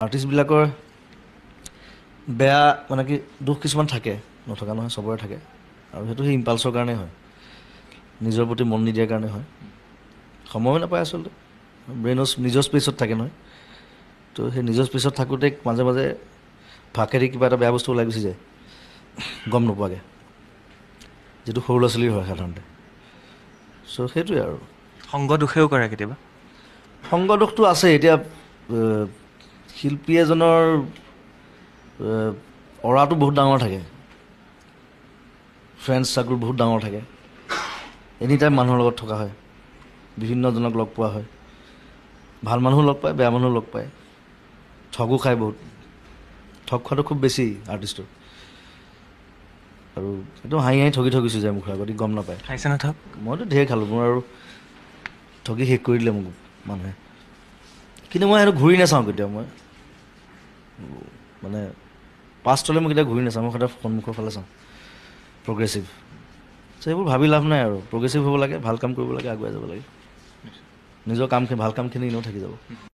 আৰ্টিষ্টবিলাকৰ বেয়া মানে কি দুখ কিছুমান থাকে, নথকা নহয়, চবৰে থাকে। আৰু সেইটো সেই ইম্পালছৰ কাৰণে হয়, নিজৰ প্ৰতি মন নিদিয়াৰ কাৰণে হয়। সময়ো নাপায় আচলতে, ব্ৰেইনৰ নিজৰ স্পেচত থাকে নহয়। তো সেই নিজৰ স্পেচত থাকোঁতে মাজে মাজে ভাকেদি কিবা এটা বেয়া বস্তু ওলাই গুচি যায় গম নোপোৱাকৈ, যিটো সৰু ল'ৰা ছোৱালীৰ হয় সাধাৰণতে। চ' সেইটোৱে আৰু সংগ দোষেও কৰে কেতিয়াবা। সংগ দোষটো আছে। এতিয়া শিল্পী এজনৰ অৰাটো বহুত ডাঙৰ থাকে, ফ্ৰেণ্ডছ চাৰ্কুল বহুত ডাঙৰ থাকে, এনি টাইম মানুহৰ লগত থকা হয়, বিভিন্নজনক লগ পোৱা হয়, ভাল মানুহো লগ পায়, বেয়া মানুহো লগ পায়, ঠগো খায় বহুত। ঠগ খোৱাটো খুব বেছি আৰ্টিষ্টৰ, আৰু একদম হাঁহি হাঁহি ঠগি গুচি যায় মুখৰ আগতে, গম নাপায়। খাইছে না ঠগ? মইতো ঢেৰ খালোঁ, মোৰ আৰু ঠগি শেষ কৰি দিলে মোক মানুহে। কিন্তু মই সেইটো ঘূৰি নাচাওঁ কেতিয়াও। মই মানে পাষ্টলৈ মই কেতিয়াও ঘূৰি নাচাওঁ, মই সদায় সন্মুখৰ ফালে চাওঁ, প্ৰগ্ৰেছিভ। চ' সেইবোৰ ভাবি লাভ নাই আৰু, প্ৰগ্ৰেছিভ হ'ব লাগে, ভাল কাম কৰিব লাগে, আগুৱাই যাব লাগে, নিজৰ কামখিনি ভাল কামখিনি এনেও থাকি যাব।